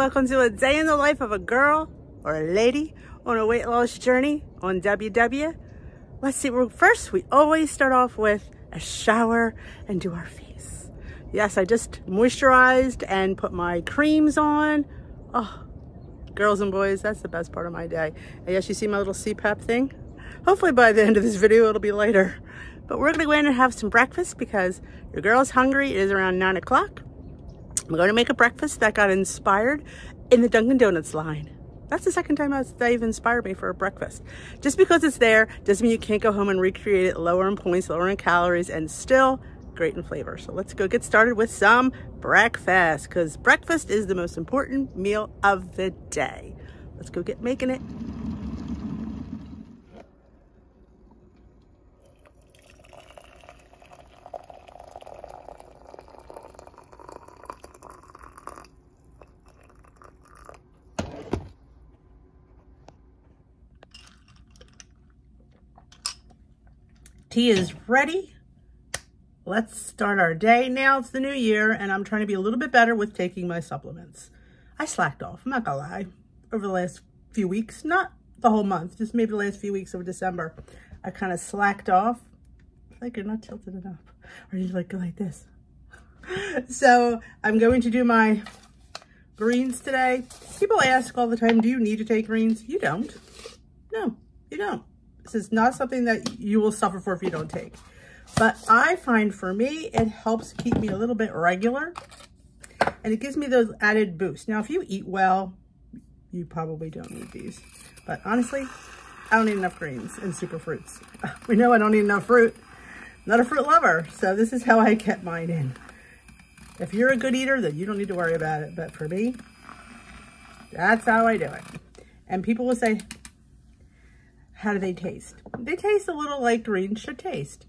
welcome to a day in the life of a girl or a lady on a weight loss journey on WW. Let's see, first we always start off with a shower and do our face. Yes, I just moisturized and put my creams on. Oh, girls and boys, that's the best part of my day. And yes, you see my little Sept thing? Hopefully by the end of this video, it'll be later. But we're gonna go in and have some breakfast because your girl's hungry. It is around 9 o'clock. I'm going to make a breakfast that got inspired in the Dunkin' Donuts line. That's the second time they've inspired me for a breakfast. Just because it's there doesn't mean you can't go home and recreate it lower in points, lower in calories, and still great in flavor. So let's go get started with some breakfast because breakfast is the most important meal of the day. Let's go get making it. Tea is ready. Let's start our day. Now it's the new year and I'm trying to be a little bit better with taking my supplements. I slacked off, I'm not gonna lie, over the last few weeks, not the whole month, just maybe the last few weeks of December. I kind of slacked off. It's like you're not tilted enough. Or you like go like this. So I'm going to do my greens today. People ask all the time, do you need to take greens? You don't. No, you don't. This is not something that you will suffer for if you don't take. But I find for me, it helps keep me a little bit regular. And it gives me those added boosts. Now, if you eat well, you probably don't need these. But honestly, I don't need enough greens and super fruits. We know I don't need enough fruit. I'm not a fruit lover. So this is how I get mine in. If you're a good eater, then you don't need to worry about it. But for me, that's how I do it. And people will say, how do they taste? They taste a little like greens should taste.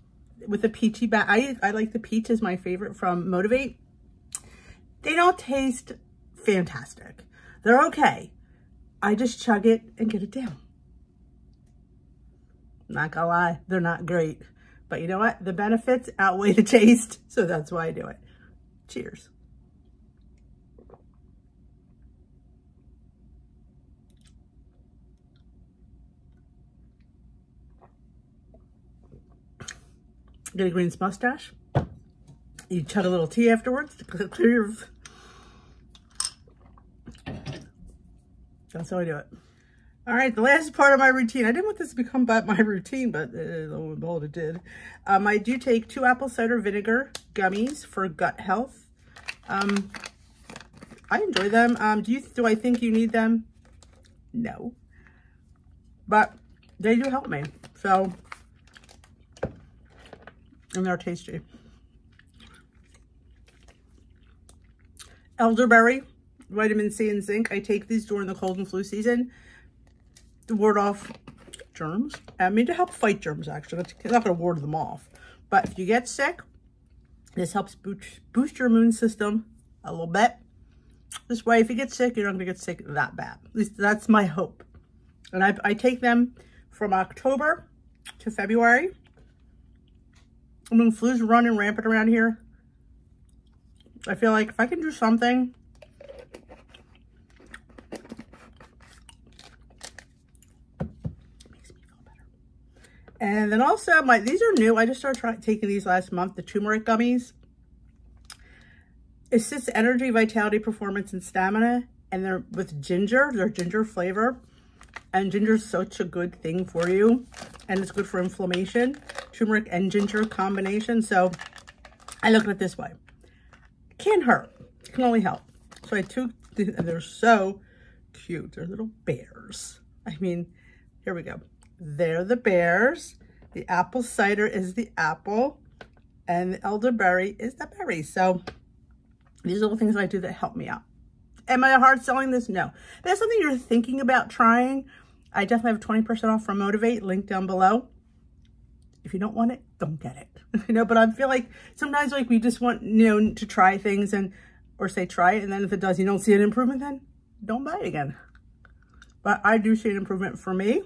With a peachy back, I like the peach is my favorite from Motivate. They don't taste fantastic. They're okay. I just chug it and get it down. Not gonna lie, they're not great. But you know what? The benefits outweigh the taste, so that's why I do it. Cheers. Get a greens mustache. You chug a little tea afterwards to clear your... That's how I do it. All right, the last part of my routine. I didn't want this to become my routine, but lo and behold, it did. I do take 2 apple cider vinegar gummies for gut health. I enjoy them. Do I think you need them? No. But they do help me. So... and they're tasty. Elderberry, vitamin C and zinc. I take these during the cold and flu season to ward off germs. I mean, to help fight germs, actually. It's not going to ward them off. But if you get sick, this helps boost your immune system a little bit. This way, if you get sick, you're not going to get sick that bad. At least that's my hope. And I take them from October to February. I mean, flu's running rampant around here. I feel like if I can do something, it makes me feel better. And then also, these are new. I just started taking these last month, the turmeric gummies. Assists energy, vitality, performance, and stamina. And they're with ginger. They're ginger flavor. And ginger is such a good thing for you. And it's good for inflammation. Turmeric and ginger combination. So I look at it this way. It can't hurt. It can only help. So I took these, and they're so cute. They're little bears. I mean, here we go. They're the bears. The apple cider is the apple. And the elderberry is the berry. So these are the things I do that help me out. Am I hard selling this? No. If that's something you're thinking about trying, I definitely have 20% off from Motivate, link down below. If you don't want it, don't get it. But I feel like sometimes we just want, to try things or say try it. And then if it does, you don't see an improvement, then don't buy it again. But I do see an improvement for me.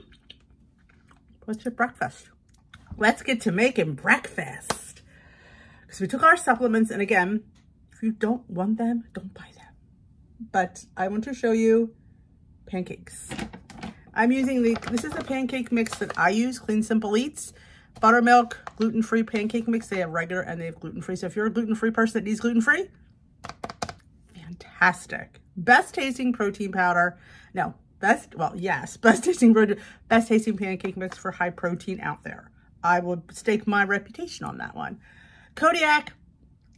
What's your breakfast? Let's get to making breakfast. So we took our supplements, and again, if you don't want them, don't buy them. but I want to show you pancakes. I'm using this is a pancake mix that I use, Clean Simple Eats. Buttermilk, gluten-free pancake mix. They have regular and they have gluten-free. So if you're a gluten-free person that needs gluten-free, fantastic. Best tasting protein powder. No, best tasting pancake mix for high protein out there. I would stake my reputation on that one. Kodiak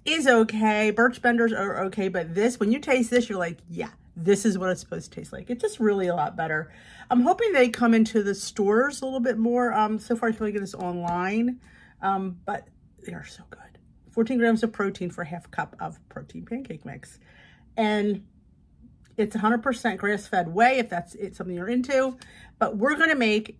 is okay. Birch Benders are okay, but this, when you taste this, you're like, yeah, this is what it's supposed to taste like. It's just really a lot better. I'm hoping they come into the stores a little bit more. So far I feel like it is online, but they are so good. 14 grams of protein for half cup of protein pancake mix. And it's 100% grass-fed whey if that's something you're into. But we're going to make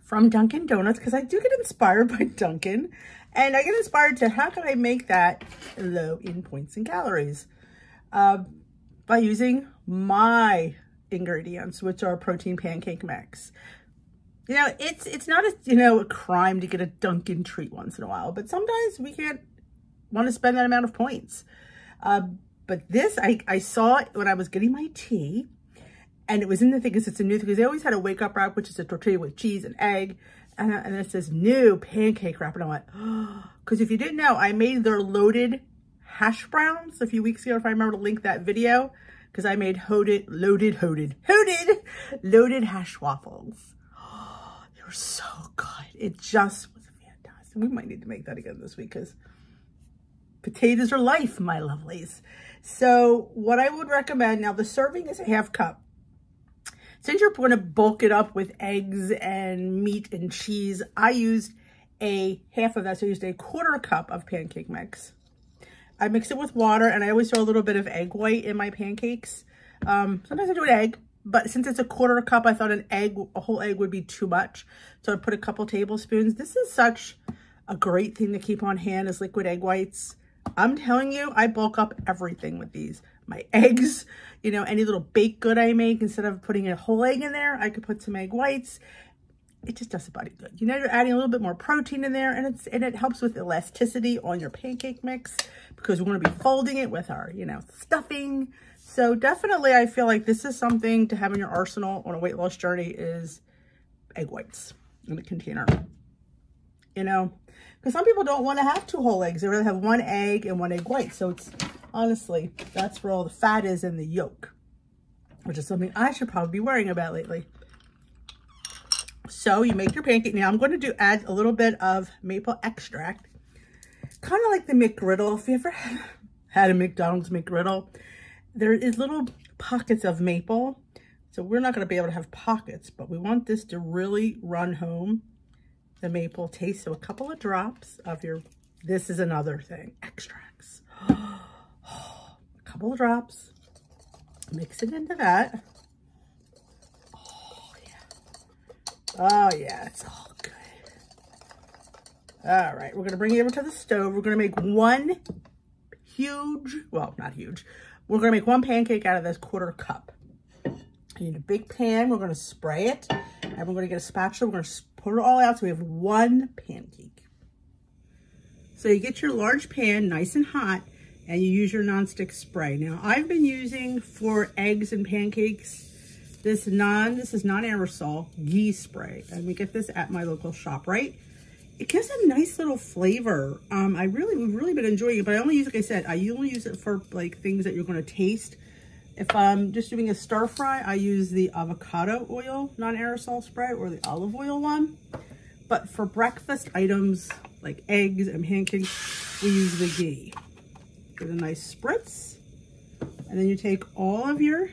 from Dunkin' Donuts, because I do get inspired by Dunkin'. And I get inspired to, how can I make that low in points and calories? By using my ingredients, which are protein pancake mix. You know, it's not a crime to get a Dunkin' treat once in a while, but sometimes we can't want to spend that amount of points. But this, I saw it when I was getting my tea, and it was in the thing, because it's a new thing, because they always had a wake up wrap, which is a tortilla with cheese and egg, and it says new pancake wrap, and I went, oh, because if you didn't know, I made their loaded hash browns a few weeks ago, if I remember to link that video, because I made loaded hash waffles. Oh, they were so good. It just was fantastic. We might need to make that again this week, because potatoes are life, my lovelies. So what I would recommend, now the serving is a half cup. Since you're going to bulk it up with eggs and meat and cheese, I used a half of that. So I used a quarter cup of pancake mix. I mix it with water, and I always throw a little bit of egg white in my pancakes. Sometimes I do an egg, but since it's a quarter cup, I thought a whole egg would be too much. So I put a couple tablespoons. This is such a great thing to keep on hand, is liquid egg whites. I'm telling you, I bulk up everything with these. My eggs, you know, any little baked good I make, instead of putting a whole egg in there, I could put some egg whites. It just does the body good. You know, you're adding a little bit more protein in there, and it helps with elasticity on your pancake mix, because we're going to be folding it with our, stuffing. So definitely, I feel like this is something to have in your arsenal on a weight loss journey, is egg whites in a container. You know, because some people don't want to have 2 whole eggs. They rather have 1 egg and 1 egg white. So it's, honestly, that's where all the fat is in the yolk, which is something I should probably be worrying about lately. So you make your pancake. Now I'm going to add a little bit of maple extract, kind of like the McGriddle. If you ever had a McDonald's McGriddle, there is little pockets of maple. So we're not going to be able to have pockets, but we want this to really run home the maple taste. So a couple of drops of this is another thing, extracts. A couple of drops, mix it into that. Oh yeah, it's all good. All right, we're gonna bring it over to the stove. We're gonna make one huge, well, not huge. We're gonna make 1 pancake out of this quarter cup. You need a big pan. We're gonna spray it, and we're gonna get a spatula. We're gonna pour it all out so we have 1 pancake. So you get your large pan nice and hot, and you use your nonstick spray. Now I've been using, for eggs and pancakes, this is non-aerosol ghee spray, and we get this at my local shop, right? It gives a nice little flavor. We've really been enjoying it, but I only use, like I said, I only use it for like things that you're going to taste. If I'm just doing a stir fry, I use the avocado oil non-aerosol spray, or the olive oil one. But for breakfast items like eggs and pancakes, we use the ghee. Get a nice spritz, and then you take all of your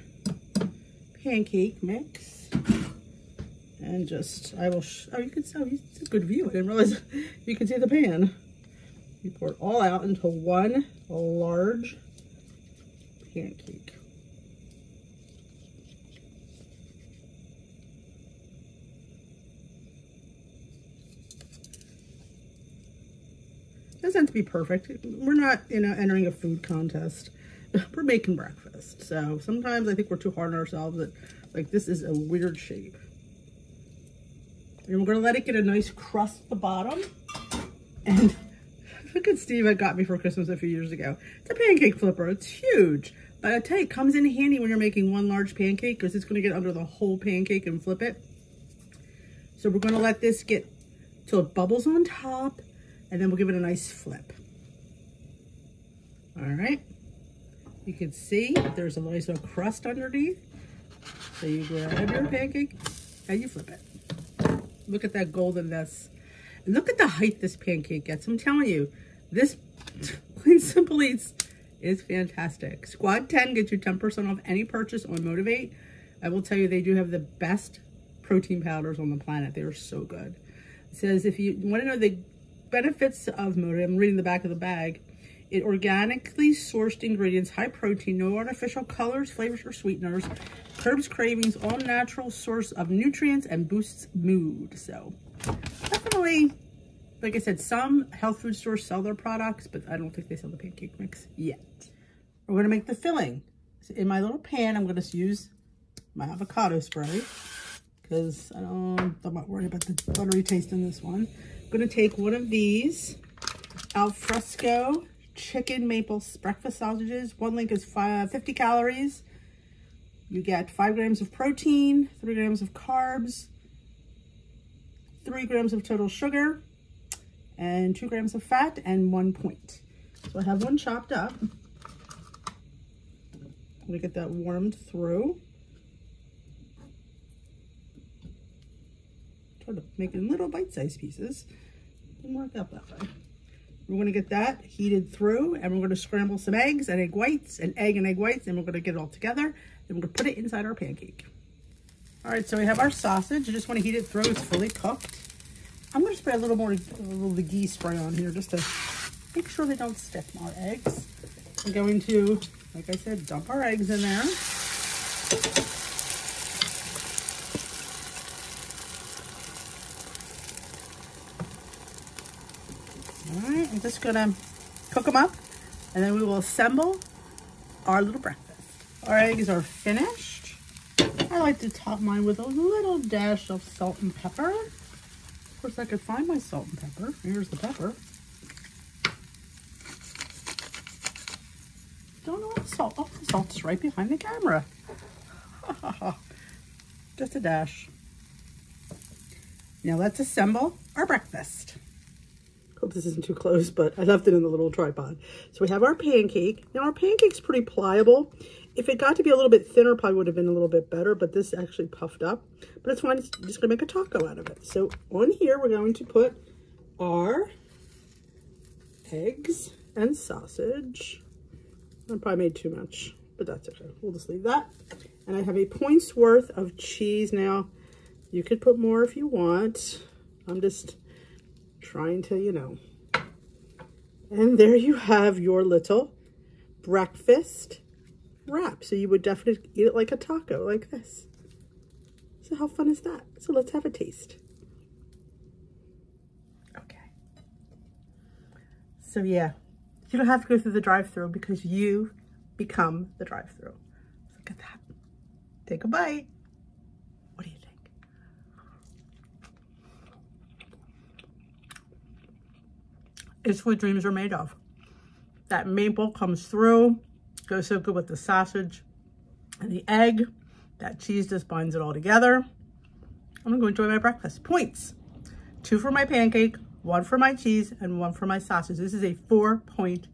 pancake mix and just, you can see, it's a good view. I didn't realize you can see the pan. You pour it all out into 1 large pancake. It doesn't have to be perfect. We're not, entering a food contest. We're making breakfast. So sometimes I think we're too hard on ourselves that, like, this is a weird shape. And we're going to let it get a nice crust at the bottom. And look at Steve, got me for Christmas a few years ago. It's a pancake flipper. It's huge. But I tell you, it comes in handy when you're making one large pancake because it's going to get under the whole pancake and flip it. So we're going to let this get till it bubbles on top, and then we'll give it a nice flip. All right. You can see there's a nice little crust underneath. So you grab your pancake and you flip it. Look at that goldenness. And look at the height this pancake gets. I'm telling you, this Plain Simple Eats is fantastic. Squad 10 gets you 10% off any purchase on Motivate. I will tell you, they do have the best protein powders on the planet. They are so good. It says if you want to know the benefits of Motivate, I'm reading the back of the bag. It organically sourced ingredients, high protein, no artificial colors, flavors, or sweeteners, curbs cravings, all natural source of nutrients, and boosts mood. So definitely, like I said, some health food stores sell their products, but I don't think they sell the pancake mix yet. We're going to make the filling. So in my little pan, I'm going to use my avocado spray because I'm not worried about the buttery taste in this one. I'm going to take one of these al fresco chicken maple breakfast sausages. One link is 50 calories. You get 5 grams of protein, 3 grams of carbs, 3 grams of total sugar, and 2 grams of fat, and 1 point. So I have one chopped up. I'm gonna get that warmed through. Try to make it in little bite-sized pieces. Didn't work out that way. We're going to get that heated through, and we're going to scramble some eggs and egg whites, and egg and egg whites, and we're going to get it all together. Then we're going to put it inside our pancake. All right, so we have our sausage. You just want to heat it through. It's fully cooked. I'm going to spray a little of the ghee spray on here just to make sure they don't stick our eggs. We're going to, like I said, dump our eggs in there. I'm just gonna cook them up, and then we will assemble our little breakfast. Our eggs are finished. I like to top mine with a little dash of salt and pepper. Of course, I could find my salt and pepper. Here's the pepper. Don't know what the salt. Oh, the salt's right behind the camera. Just a dash. Now let's assemble our breakfast. Hope this isn't too close, but I left it in the little tripod. So we have our pancake. Now our pancake's pretty pliable. If it got to be a little bit thinner, probably would have been a little bit better, but this actually puffed up. But it's fine, I'm just gonna make a taco out of it. So on here, we're going to put our eggs and sausage. I probably made too much, but that's okay. We'll just leave that. And I have a point's worth of cheese. Now, you could put more if you want. I'm just trying to, you know. And there you have your little breakfast wrap. So you would definitely eat it like a taco, like this. So how fun is that? So let's have a taste. Okay. So yeah, you don't have to go through the drive-thru because you become the drive-thru. Look at that. Take a bite. What do you think? It's what dreams are made of. That maple comes through, goes so good with the sausage and the egg. That cheese just binds it all together. I'm gonna go enjoy my breakfast. Points. 2 for my pancake, 1 for my cheese, and 1 for my sausage. This is a 4-point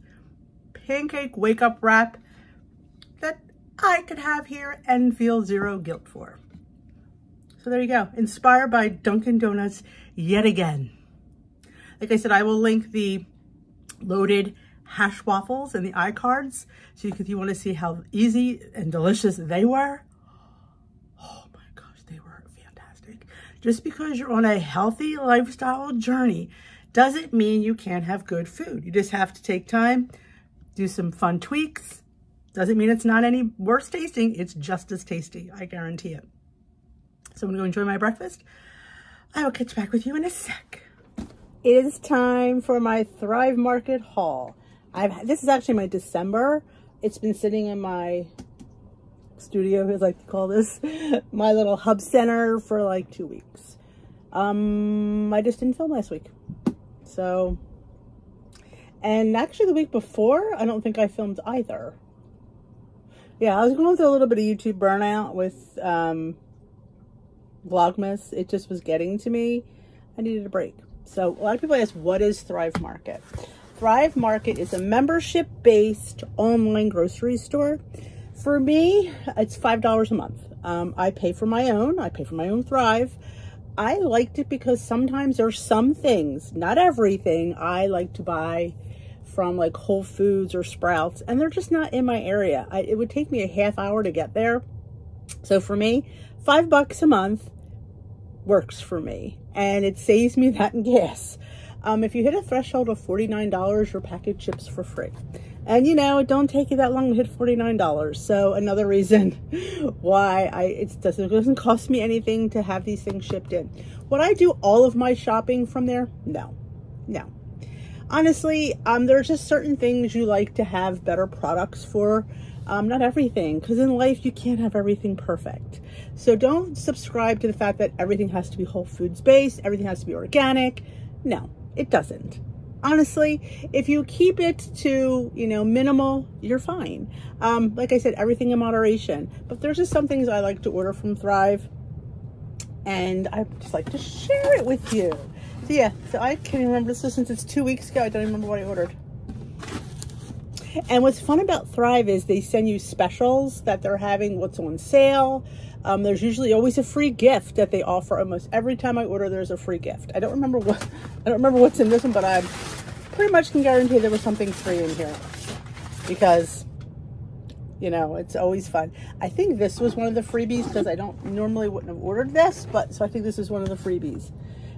pancake wake-up wrap that I could have here and feel zero guilt for. So there you go. Inspired by Dunkin' Donuts yet again. Like I said, I will link the loaded hash waffles and the iCards. So if you want to see how easy and delicious they were. Oh my gosh, they were fantastic. Just because you're on a healthy lifestyle journey doesn't mean you can't have good food. You just have to take time, do some fun tweaks. Doesn't mean it's not any worse tasting. It's just as tasty. I guarantee it. So I'm going to go enjoy my breakfast. I will catch back with you in a sec. It is time for my Thrive Market haul. This is actually my December. It's been sitting in my studio, as I like to call this, my little hub center for like 2 weeks. I just didn't film last week. So, and actually the week before, I don't think I filmed either. Yeah, I was going through a little bit of YouTube burnout with Vlogmas. It just was getting to me. I needed a break. So a lot of people ask, what is Thrive Market? Thrive Market is a membership-based online grocery store. For me, it's $5 a month. I pay for my own. I pay for my own Thrive. I liked it because sometimes there's some things, not everything, I like to buy from like Whole Foods or Sprouts, and they're just not in my area. It would take me a half hour to get there. So for me, $5 a month works for me, and it saves me that in gas. If you hit a threshold of $49, your package ships for free. And you know, it don't take you that long to hit $49. So another reason why it doesn't cost me anything to have these things shipped in. Would I do all of my shopping from there? No. Honestly, there's just certain things you like to have better products for. Not everything, because in life you can't have everything perfect. So don't subscribe to the fact that everything has to be Whole Foods based, everything has to be organic. No, it doesn't. Honestly, if you keep it to, you know, minimal, you're fine. Like I said, everything in moderation. But there's just some things I like to order from Thrive, and I just like to share it with you. So yeah, so I can't even remember this since it's 2 weeks ago. I don't even remember what I ordered. And what's fun about Thrive is they send you specials that they're having, what's on sale. There's usually always a free gift that they offer. Almost every time I order, there's a free gift. I don't remember what's in this one, but I pretty much can guarantee there was something free in here, because, you know, it's always fun. I think this was one of the freebies, because I wouldn't have ordered this, but so I think this is one of the freebies.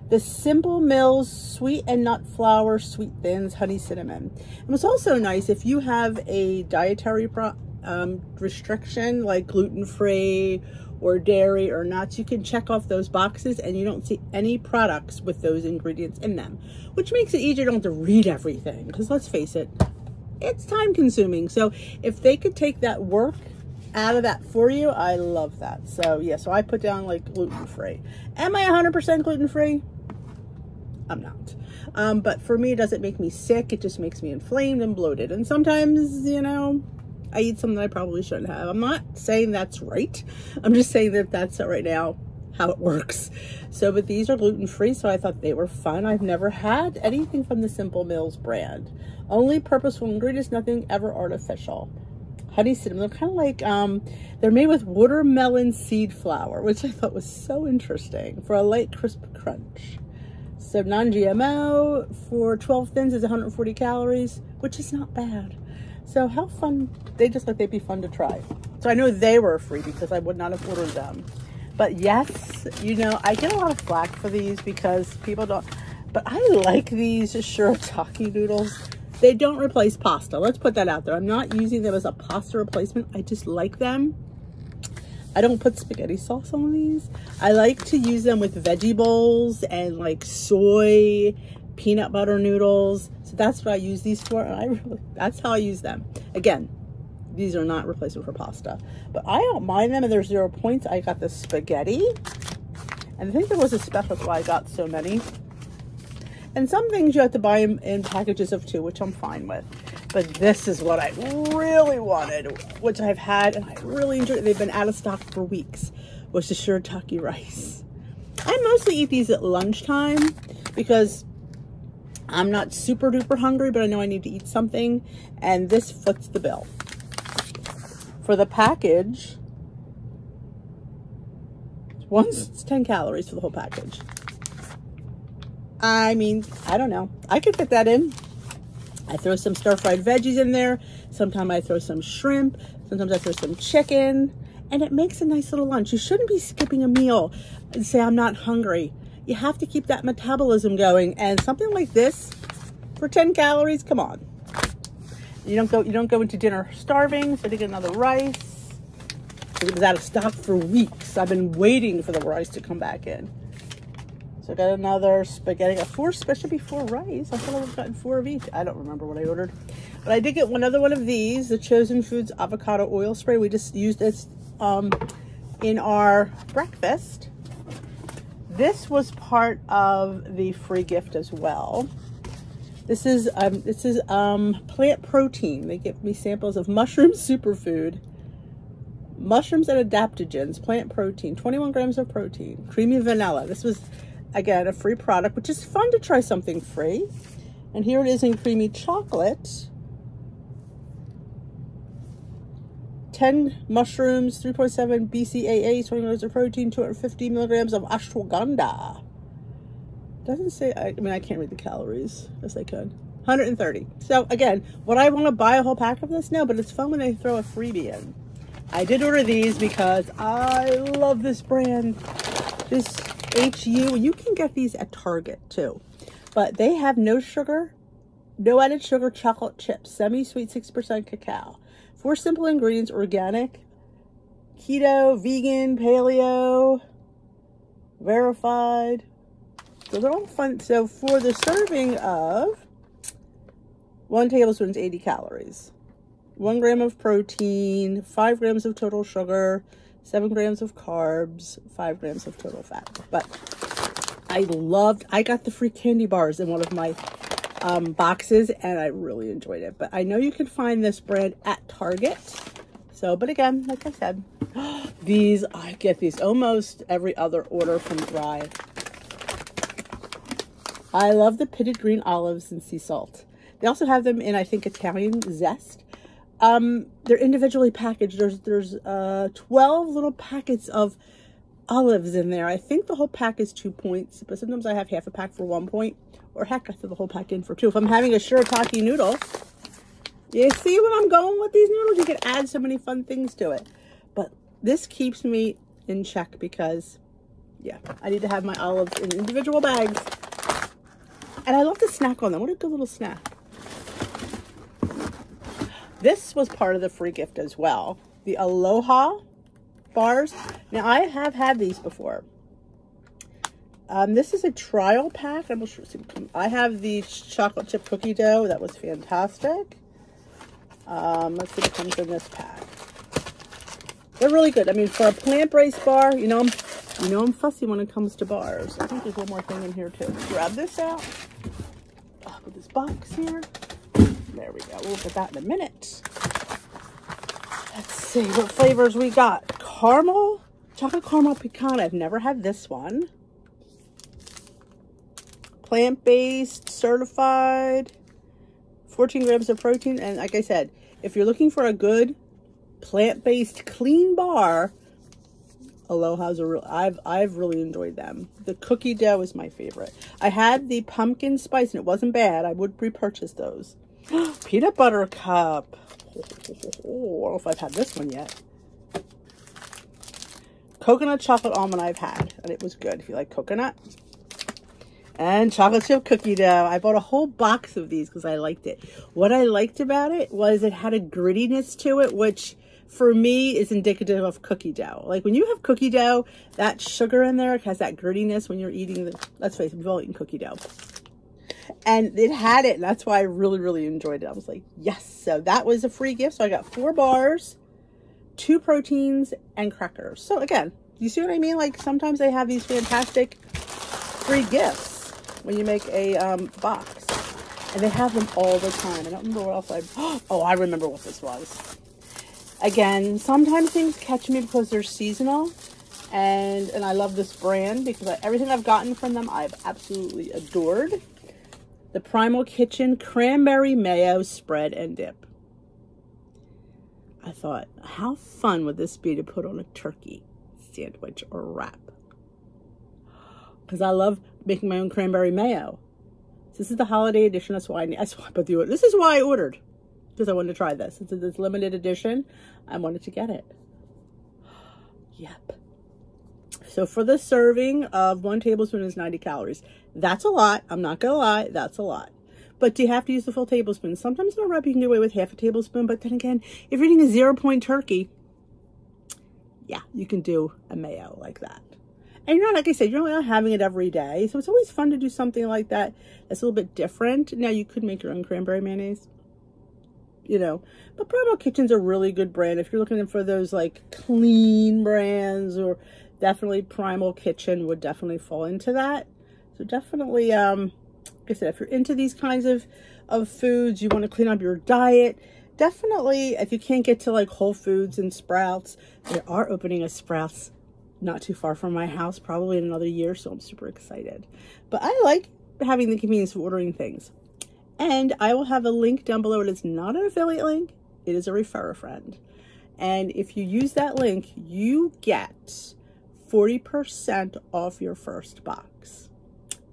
The Simple Mills Sweet and Nut Flour Sweet Thins Honey Cinnamon. And what's also nice, if you have a dietary restriction like gluten-free or dairy or nuts, you can check off those boxes and you don't see any products with those ingredients in them, which makes it easier. You don't have to read everything, because let's face it, it's time consuming. So if they could take that work out of that for you, I love that. So yeah, so I put down like gluten-free. Am I 100% gluten-free? I'm not. But for me, it doesn't make me sick. It just makes me inflamed and bloated. And sometimes, you know, I eat something I probably shouldn't have. I'm not saying that's right. I'm just saying that that's right now how it works. So, but these are gluten-free, so I thought they were fun. I've never had anything from the Simple Mills brand. Only purposeful ingredients, nothing ever artificial. Honey cinnamon, they're kind of like, they're made with watermelon seed flour, which I thought was so interesting, for a light, crisp crunch. So non-GMO for 12 thins is 140 calories, which is not bad. So how fun, they'd be fun to try. So I know they were free because I would not have ordered them. But yes, you know, I get a lot of flack for these because people don't, but I like these shirataki noodles. They don't replace pasta. Let's put that out there. I'm not using them as a pasta replacement. I just like them. I don't put spaghetti sauce on these. I like to use them with veggie bowls and like soy peanut butter noodles. So that's what I use these for. And that's how I use them. Again, these are not replacement for pasta, but I don't mind them, and they're 0 points. I got the spaghetti, and I think there was a special, that's why I got so many. And some things you have to buy in packages of 2, which I'm fine with. But this is what I really wanted, which I've had, and I really enjoyed it. They've been out of stock for weeks, was the shirataki rice. I mostly eat these at lunchtime because I'm not super duper hungry, but I know I need to eat something, and this foots the bill. For the package, it's 10 calories for the whole package. I mean, I don't know. I could fit that in. I throw some stir-fried veggies in there. Sometimes I throw some shrimp. Sometimes I throw some chicken. And it makes a nice little lunch. You shouldn't be skipping a meal and say, I'm not hungry. You have to keep that metabolism going. And something like this for 10 calories, come on. You don't go into dinner starving. So I get another rice. It was out of stock for weeks. I've been waiting for the rice to come back in. So I got another spaghetti. I got should be 4 rice. I thought I would have gotten 4 of each. I don't remember what I ordered. But I did get another one of these, the Chosen Foods Avocado Oil Spray. We just used this in our breakfast. This was part of the free gift as well. This is plant protein. They give me samples of mushroom superfood Mushrooms and adaptogens, plant protein, 21 grams of protein, creamy vanilla. This was, again, a free product, which is fun to try something free. And here it is in creamy chocolate. 10 mushrooms, 3.7 BCAA, 20 grams of protein, 250 milligrams of ashwagandha. Doesn't say, I mean, I can't read the calories. Yes, I could. 130. So again, would I want to buy a whole pack of this? No, but it's fun when they throw a freebie in. I did order these because I love this brand. This HU, you can get these at Target too. But they have no sugar, no added sugar chocolate chips, semi-sweet 6% cacao. 4 simple ingredients, organic, keto, vegan, paleo, verified. So they're all fun. So for the serving of 1 tablespoon is 80 calories. 1 gram of protein, 5 grams of total sugar, 7 grams of carbs, 5 grams of total fat. But I got the free candy bars in one of my boxes, and I really enjoyed it. But I know you can find this brand at Target. So, but again, like I said, these, I get these almost every other order from Thrive. I love the pitted green olives and sea salt. They also have them in, I think, Italian zest. They're individually packaged. There's 12 little packets of olives in there. I think the whole pack is 2 points, but sometimes I have half a pack for 1 point. Or heck, I throw the whole pack in for 2. If I'm having a shirataki noodle, you see where I'm going with these noodles? You can add so many fun things to it. But this keeps me in check because, yeah, I need to have my olives in individual bags. And I love to snack on them. What a good little snack. This was part of the free gift as well. The Aloha bars. Now, I have had these before. This is a trial pack. I'm not sure. I have the chocolate chip cookie dough. That was fantastic. Let's see what comes in this pack. They're really good. I mean, for a plant-based bar, you know I'm fussy when it comes to bars. I think there's one more thing in here too. Grab this out. Put this box here. There we go. We'll look at that in a minute. Let's see what flavors we got. Caramel, chocolate caramel pecan. I've never had this one. Plant-based, certified, 14 grams of protein. And like I said, if you're looking for a good plant-based clean bar, Aloha's a real, I've really enjoyed them. The cookie dough is my favorite. I had the pumpkin spice and it wasn't bad. I would repurchase those. Peanut butter cup. Oh, I don't know if I've had this one yet. Coconut chocolate almond I've had, and it was good if you like coconut. And chocolate chip cookie dough. I bought a whole box of these because I liked it. What I liked about it was it had a grittiness to it, which for me is indicative of cookie dough. Like when you have cookie dough, that sugar in there has that grittiness when you're eating the, let's face it, we've all eaten cookie dough. And it had it, and that's why I really, really enjoyed it. I was like, yes. So that was a free gift. So I got 4 bars, 2 proteins, and crackers. So again, you see what I mean? Like sometimes they have these fantastic free gifts when you make a box. And they have them all the time. I don't remember what else oh, I remember what this was. Again, sometimes things catch me because they're seasonal. And I love this brand because everything I've gotten from them, I've absolutely adored. The Primal Kitchen Cranberry Mayo Spread and Dip. I thought, how fun would this be to put on a turkey sandwich or wrap? Because I love making my own cranberry mayo. This is the holiday edition. That's why I put the order. This is why I ordered. Because I wanted to try this. It's this limited edition. I wanted to get it. Yep. So for the serving of 1 tablespoon is 90 calories. That's a lot. I'm not going to lie. That's a lot. But do you have to use the full tablespoon? Sometimes in a wrap you can get away with half a tablespoon. But then again, if you're eating a 0-point turkey, yeah, you can do a mayo like that. And you're not, like I said, you're not having it every day. So it's always fun to do something like that that's a little bit different. Now, you could make your own cranberry mayonnaise, you know. But Primal Kitchen's a really good brand. If you're looking for those, like, clean brands, or definitely Primal Kitchen would definitely fall into that. So definitely, like I said, if you're into these kinds of foods, you want to clean up your diet, definitely, if you can't get to like Whole Foods and Sprouts, they are opening a Sprouts not too far from my house, probably in another year, so I'm super excited. But I like having the convenience of ordering things. And I will have a link down below. It is not an affiliate link. It is a refer a friend. And if you use that link, you get 40% off your first box.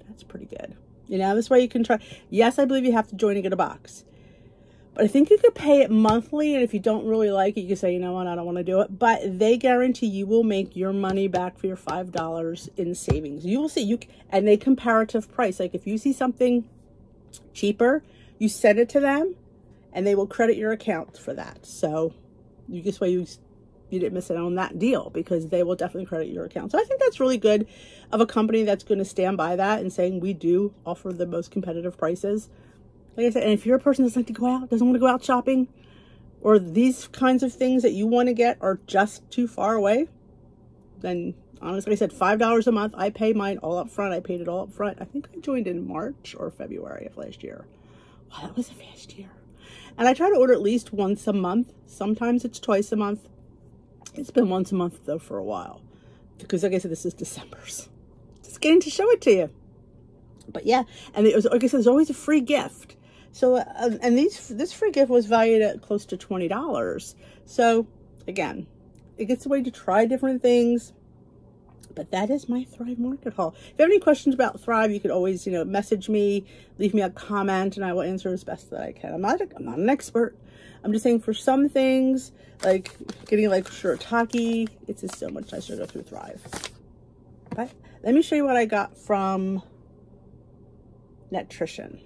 That's pretty good. You know, this way you can try. Yes, I believe you have to join and get a box. But I think you could pay it monthly, and if you don't really like it, you can say, you know what, I don't want to do it. But they guarantee you will make your money back for your $5 in savings. You will see, and they comparative price. Like if you see something cheaper, you send it to them, and they will credit your account for that. So you this way you didn't miss out on that deal, because they will definitely credit your account. So I think that's really good of a company that's going to stand by that and saying we do offer the most competitive prices. Like I said, and if you're a person that's like to go out, doesn't want to go out shopping, or these kinds of things that you want to get are just too far away, then honestly, I said $5 a month. I pay mine all up front. I paid it all up front. I think I joined in March or February of last year. Wow, that was a fast year. And I try to order at least once a month. Sometimes it's twice a month. It's been once a month though for a while, because like I said, this is December's. Just getting to show it to you. But yeah, and it was, like I said, there's always a free gift. So, and this free gift was valued at close to $20. So again, it gets a way to try different things. But that is my Thrive Market haul. If you have any questions about Thrive, you could always, you know, message me, leave me a comment, and I will answer as best that I can. I'm not an expert. I'm just saying for some things, like getting like shirataki, it's just so much nicer to go through Thrive. But let me show you what I got from Netrition.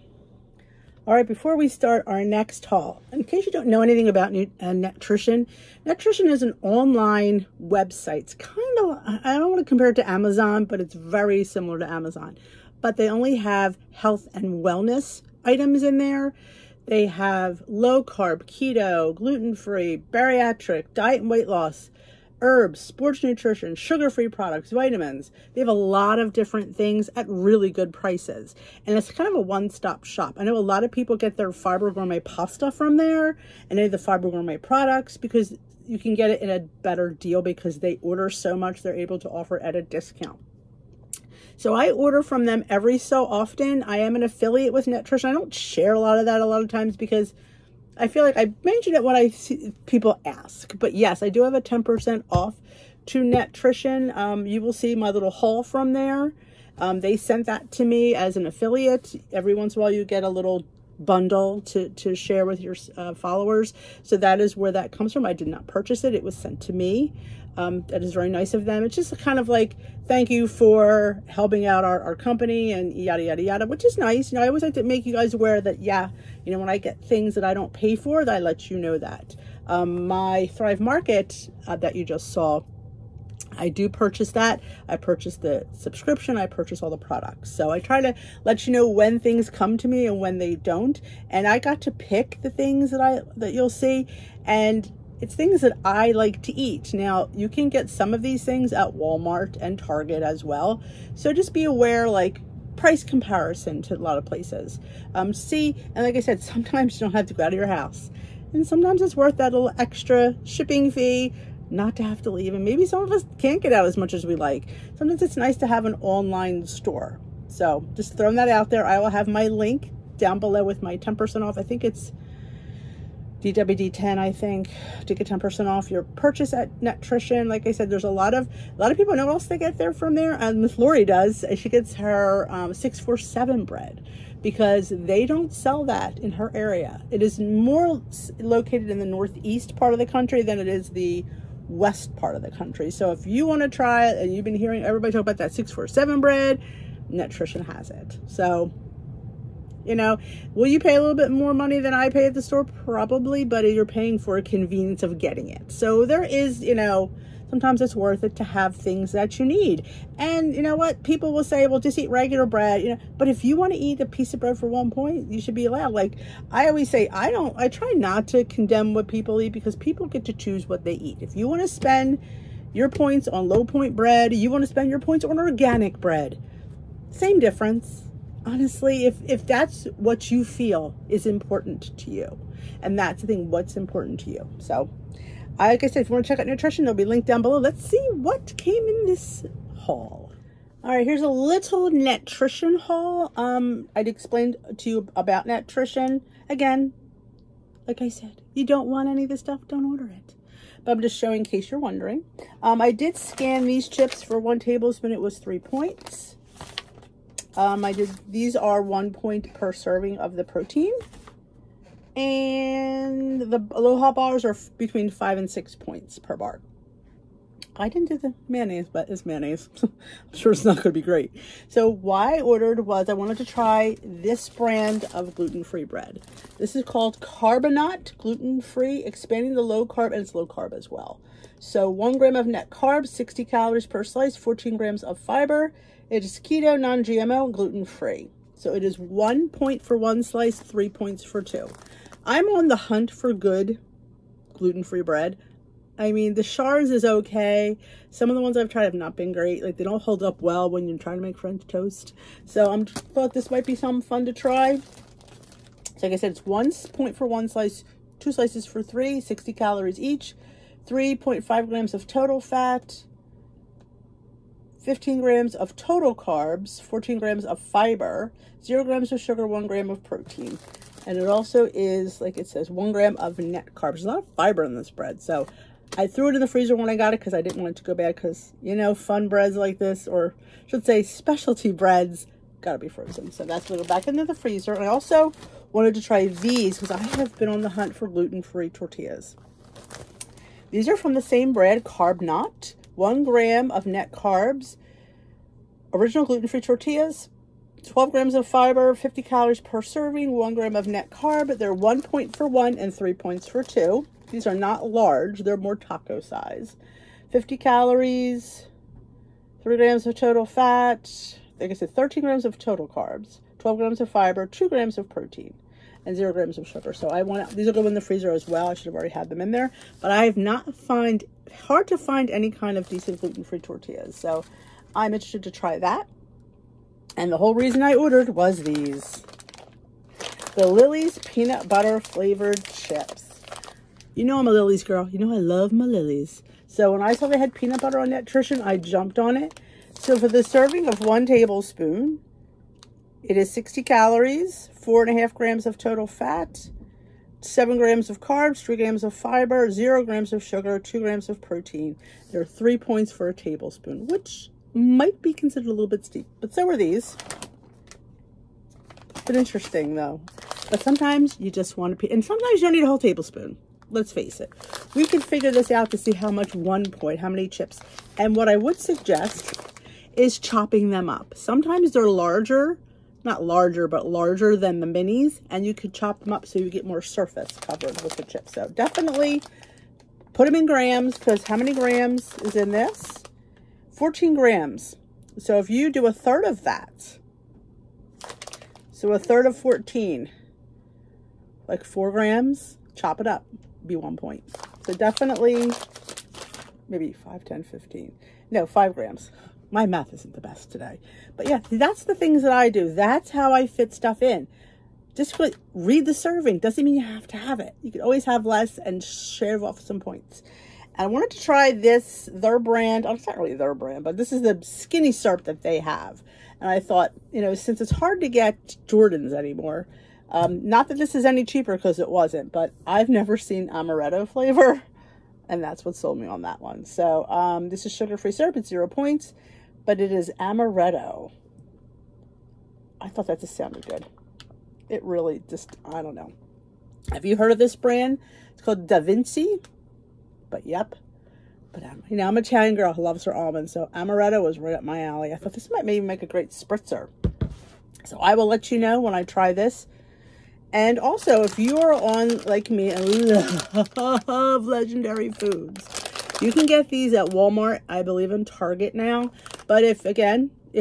All right, before we start our next haul, in case you don't know anything about Netrition, Netrition is an online website. It's kind of, I don't want to compare it to Amazon, but it's very similar to Amazon. But they only have health and wellness items in there. They have low carb, keto, gluten-free, bariatric, diet and weight loss, herbs, sports nutrition, sugar-free products, vitamins. They have a lot of different things at really good prices. And it's kind of a one-stop shop. I know a lot of people get their Fiber Gourmet pasta from there and any of the Fiber Gourmet products, because you can get it in a better deal because they order so much, they're able to offer at a discount. So I order from them every so often. I am an affiliate with Netrition. I don't share a lot of that a lot of times because I feel like I mention it when I see people ask. But yes, I do have a 10% off to Netrition. You will see my little haul from there. They sent that to me as an affiliate. Every once in a while you get a little bundle to share with your followers. So that is where that comes from. I did not purchase it. It was sent to me. That is very nice of them. It's just kind of like, thank you for helping out our company and yada, yada, yada, which is nice. You know, I always like to make you guys aware that, yeah, you know, when I get things that I don't pay for, that I let you know that. My Thrive Market that you just saw, I do purchase that. I purchase the subscription. I purchase all the products. So I try to let you know when things come to me and when they don't. And I got to pick the things that you'll see. And it's things that I like to eat. Now, you can get some of these things at Walmart and Target as well. So just be aware, like, price comparison to a lot of places. See, and like I said, sometimes you don't have to go out of your house. And sometimes it's worth that little extra shipping fee not to have to leave. And maybe some of us can't get out as much as we like. Sometimes it's nice to have an online store. So just throwing that out there. I will have my link down below with my 10% off. I think it's DWD10, I think, to get 10% off your purchase at Netrition. Like I said, there's a lot of people know what else they get there from there. And Miss Lori does. She gets her 647 bread because they don't sell that in her area. It is more located in the northeast part of the country than it is the west part of the country. So if you want to try it, and you've been hearing everybody talk about that 647 bread, Netrition has it. So, you know, will you pay a little bit more money than I pay at the store? Probably, but you're paying for a convenience of getting it. So there is, you know, sometimes it's worth it to have things that you need. And you know what? People will say, well, just eat regular bread, you know, but if you want to eat a piece of bread for 1 point, you should be allowed. Like I always say, I try not to condemn what people eat because people get to choose what they eat. If you want to spend your points on low point bread, you want to spend your points on organic bread, same difference. honestly, if that's what you feel is important to you, and that's the thing, what's important to you. So, like I said, if you want to check out Netrition, they'll be linked down below. Let's see what came in this haul. All right, here's a little Netrition haul. I'd explained to you about Netrition. Again, like I said, you don't want any of this stuff, don't order it. But I'm just showing in case you're wondering. I did scan these chips for 1 tablespoon. It was 3 points. These are 1 point per serving of the protein. And the Aloha bars are between 5 and 6 points per bar. I didn't do the mayonnaise, but it's mayonnaise. I'm sure it's not going to be great. So why I ordered was I wanted to try this brand of gluten-free bread. This is called Carbonat, gluten-free, expanding the low carb, and it's low carb as well. So 1 gram of net carbs, 60 calories per slice, 14 grams of fiber. It is keto, non-GMO, and gluten-free. So it is 1 point for 1 slice, 3 points for 2. I'm on the hunt for good gluten-free bread. I mean, the Shars is okay. Some of the ones I've tried have not been great. Like, they don't hold up well when you're trying to make French toast. So I thought this might be something fun to try. So like I said, it's 1 point for 1 slice, 2 slices for 3, 60 calories each, 3.5 grams of total fat, 15 grams of total carbs, 14 grams of fiber, 0 grams of sugar, 1 gram of protein. And it also is, like it says, 1 gram of net carbs. There's a lot of fiber in this bread. So I threw it in the freezer when I got it because I didn't want it to go bad because, you know, fun breads like this, or I should say specialty breads, gotta be frozen. So that's going to go back into the freezer. And I also wanted to try these because I have been on the hunt for gluten-free tortillas. These are from the same brand, Carbonat. 1 gram of net carbs, original gluten-free tortillas, 12 grams of fiber, 50 calories per serving, 1 gram of net carb. They're 1 point for 1 and 3 points for 2. These are not large, they're more taco size. 50 calories, 3 grams of total fat, like I said, 13 grams of total carbs, 12 grams of fiber, 2 grams of protein, and 0 grams of sugar. So these will go in the freezer as well. I should have already had them in there, but I have not hard to find any kind of decent gluten-free tortillas. So I'm interested to try that. And the whole reason I ordered was these. The Lily's peanut butter flavored chips. You know I'm a Lily's girl. You know I love my Lily's. So when I saw they had peanut butter on Netrition, I jumped on it. So for the serving of 1 tablespoon, it is 60 calories, 4.5 grams of total fat, 7 grams of carbs, 3 grams of fiber, 0 grams of sugar, 2 grams of protein. There are 3 points for a tablespoon, which might be considered a little bit steep, but so are these. But interesting though. But sometimes you just want to, and sometimes you don't need a whole tablespoon. Let's face it. We can figure this out to see how much 1 point, how many chips. And what I would suggest is chopping them up. Sometimes they're larger, not larger, but larger than the minis, and you could chop them up so you get more surface covered with the chips. So definitely put them in grams, because how many grams is in this? 14 grams. So if you do 1/3 of that, so 1/3 of 14, like 4 grams, chop it up, be 1 point. So definitely maybe 5, 10, 15. No, 5 grams. My math isn't the best today. But yeah, that's the things that I do. That's how I fit stuff in. Just read the serving. Doesn't mean you have to have it. You can always have less and shave off some points. And I wanted to try this, their brand. Oh, it's not really their brand, but this is the skinny syrup that they have. And I thought, you know, since it's hard to get Jordans anymore, not that this is any cheaper because it wasn't, but I've never seen amaretto flavor. And that's what sold me on that one. So this is sugar-free syrup. It's 0 points, but it is amaretto. I thought that just sounded good. It really just, I don't know. Have you heard of this brand? It's called DaVinci. But yep. But you know, I'm an Italian girl who loves her almonds, so amaretto was right up my alley. I thought this might maybe make a great spritzer. So I will let you know when I try this. And also, if you are on, like me, and love legendary foods, you can get these at Walmart, I believe in Target now. But if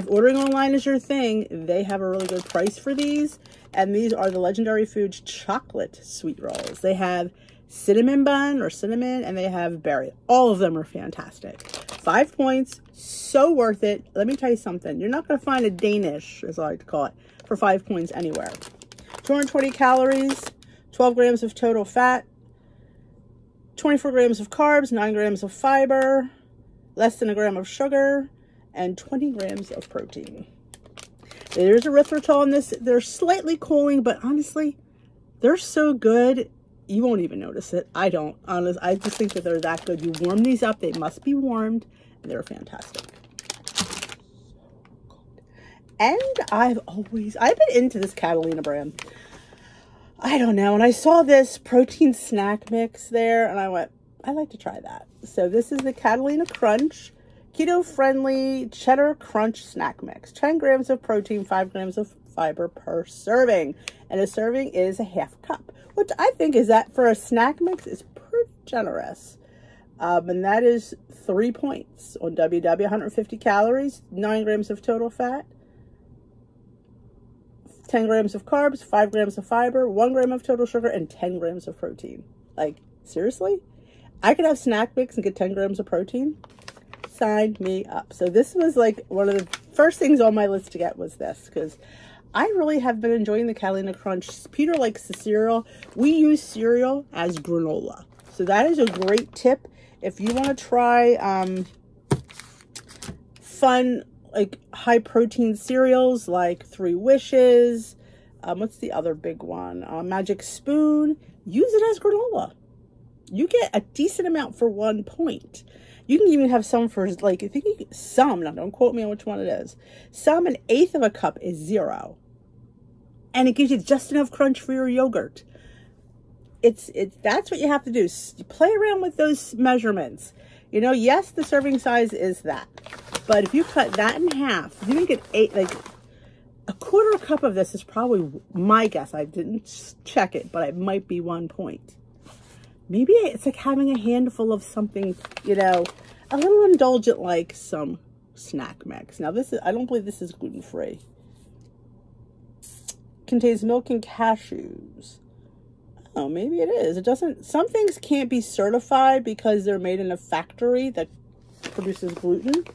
ordering online is your thing, they have a really good price for these. And these are the Legendary Foods chocolate sweet rolls. They have cinnamon bun or cinnamon, and they have berry. All of them are fantastic. 5 points, so worth it. Let me tell you something. You're not going to find a Danish, as I like to call it, for 5 points anywhere. 220 calories, 12 grams of total fat, 24 grams of carbs, 9 grams of fiber, less than a gram of sugar, and 20 grams of protein. There's erythritol in this. They're slightly cooling, but honestly, they're so good, you won't even notice it. I don't. Honestly, I just think that they're that good. You warm these up. They must be warmed, and they're fantastic. And I've been into this Catalina brand. I don't know. And I saw this protein snack mix there, and I went, I'd like to try that. So this is the Catalina Crunch keto-friendly cheddar crunch snack mix. 10 grams of protein, 5 grams of fiber per serving. And a serving is a half cup, which I think is that for a snack mix is pretty generous. And that is 3 points on WW. 150 calories, 9 grams of total fat, 10 grams of carbs, 5 grams of fiber, 1 gram of total sugar, and 10 grams of protein. Like, seriously? I could have snack mix and get 10 grams of protein? Sign me up. So this was like one of the first things on my list to get was this, because I really have been enjoying the Catalina Crunch. Peter likes the cereal. We use cereal as granola. So that is a great tip. If you want to try fun, like high protein cereals like 3 Wishes, what's the other big one? Magic Spoon. Use it as granola. You get a decent amount for 1 point. You can even have some for, like, I think you can, some, now don't quote me on which one it is. Some, 1/8 of a cup is 0. And it gives you just enough crunch for your yogurt. That's what you have to do. You play around with those measurements. You know, yes, the serving size is that. But if you cut that in half, you can get 8, like, a 1/4 cup of this is probably my guess. I didn't check it, but it might be 1 point. Maybe it's like having a handful of something, you know, a little indulgent, like some snack mix. Now this is, I don't believe this is gluten-free. Contains milk and cashews. Oh, maybe it is. It doesn't, some things can't be certified because they're made in a factory that produces gluten.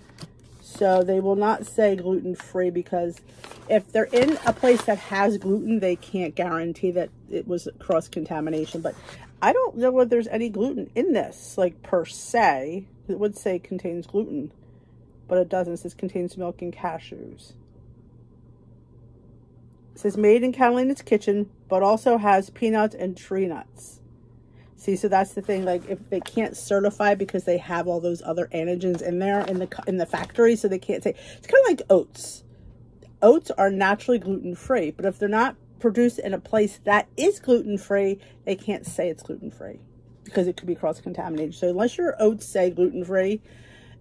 So they will not say gluten-free, because if they're in a place that has gluten, they can't guarantee that it was cross-contamination. But I don't know whether there's any gluten in this, like, per se. It would say contains gluten, but it doesn't. It says contains milk and cashews. It says made in Catalina's kitchen, but also has peanuts and tree nuts. See, so that's the thing. Like, if they can't certify because they have all those other antigens in there in the factory, so they can't say. It's kind of like oats. Oats are naturally gluten-free, but if they're not produced in a place that is gluten-free, they can't say it's gluten-free because it could be cross-contaminated. So unless your oats say gluten-free,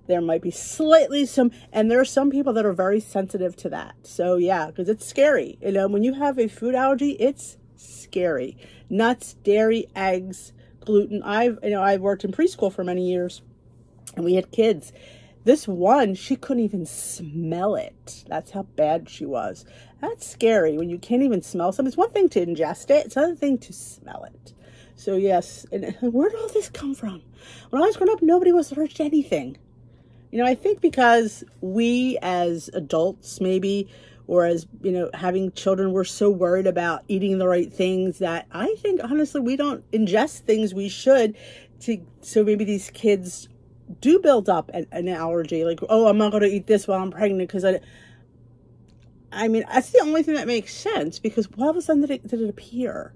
there might be slightly some, and there are some people that are very sensitive to that. So yeah, because it's scary. You know, when you have a food allergy, it's scary. Nuts, dairy, eggs, gluten. I've worked in preschool for many years, and we had kids. This one, she couldn't even smell it. That's how bad she was. That's scary when you can't even smell something. It's one thing to ingest it. It's another thing to smell it. So yes, and where did all this come from? When I was growing up, nobody was allergic to anything. You know, I think because we as adults maybe, or as, you know, having children, we're so worried about eating the right things that I think, honestly, we don't ingest things we should so maybe these kids do build up an allergy. Like, oh, I'm not going to eat this while I'm pregnant because I mean, that's the only thing that makes sense, because all of a sudden did it appear?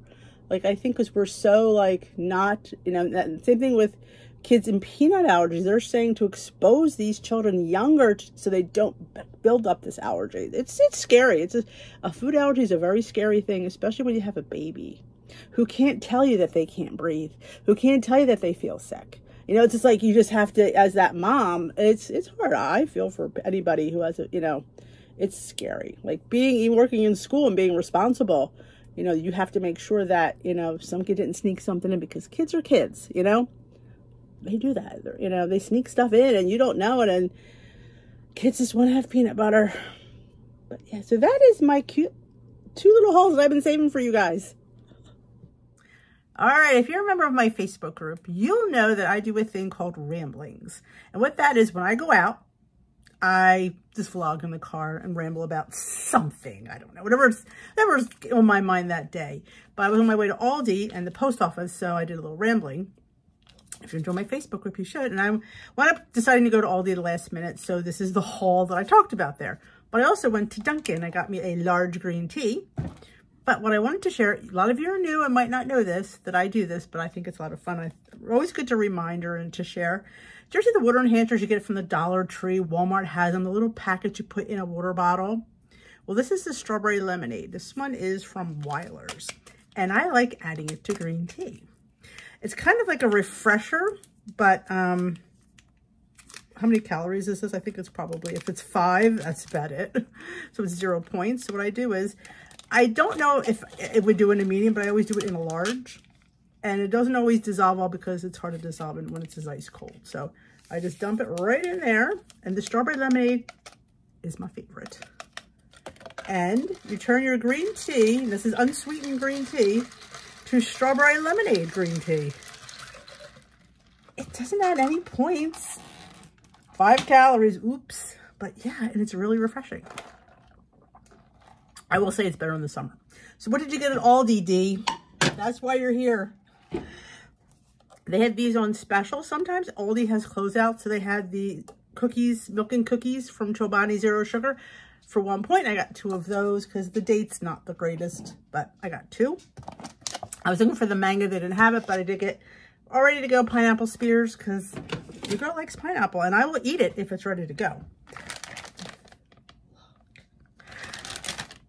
Like, I think because we're so, like, not, you know, same thing with kids and peanut allergies. They're saying to expose these children younger so they don't build up this allergy. It's scary. A food allergy is a very scary thing, especially when you have a baby who can't tell you that they can't breathe, who can't tell you that they feel sick. You know, it's just like you just have to, as that mom, it's hard. I feel for anybody who has you know, it's scary. Like even working in school and being responsible, you know, you have to make sure that, you know, some kid didn't sneak something in, because kids are kids, you know, they do that. You know, they sneak stuff in and you don't know it, and kids just want to have peanut butter. But yeah, so that is my cute 2 little hauls that I've been saving for you guys. All right, if you're a member of my Facebook group, you'll know that I do a thing called ramblings. And what that is, when I go out, I just vlog in the car and ramble about something. I don't know, whatever's on my mind that day. But I was on my way to Aldi and the post office, so I did a little rambling. If you enjoy my Facebook group, you should. And I wound up deciding to go to Aldi at the last minute, so this is the haul that I talked about there. But I also went to Dunkin'. I got me a large green tea. But what I wanted to share, a lot of you are new and might not know this, that I do this, but I think it's a lot of fun. Always good to reminder and to share. Did you see the water enhancers you get from the Dollar Tree? Walmart has them, the little package you put in a water bottle. Well, this is the strawberry lemonade. This one is from Weiler's, and I like adding it to green tea. It's kind of like a refresher, but how many calories is this? I think it's probably, if it's 5, that's about it. So it's 0 points. So what I do is, I don't know if it would do in a medium, but I always do it in a large. And it doesn't always dissolve all because it's hard to dissolve when it's ice cold. So I just dump it right in there. And the strawberry lemonade is my favorite. And you turn your green tea, this is unsweetened green tea, to strawberry lemonade green tea. It doesn't add any points. 5 calories, oops. But yeah, and it's really refreshing. I will say it's better in the summer. So what did you get at Aldi, D? That's why you're here. They had these on special. Sometimes Aldi has closeout, so they had the cookies, milk and cookies from Chobani Zero Sugar. For 1 point, I got 2 of those because the date's not the greatest, but I got 2. I was looking for the mango. They didn't have it, but I did get all ready to go pineapple spears because your girl likes pineapple, and I will eat it if it's ready to go.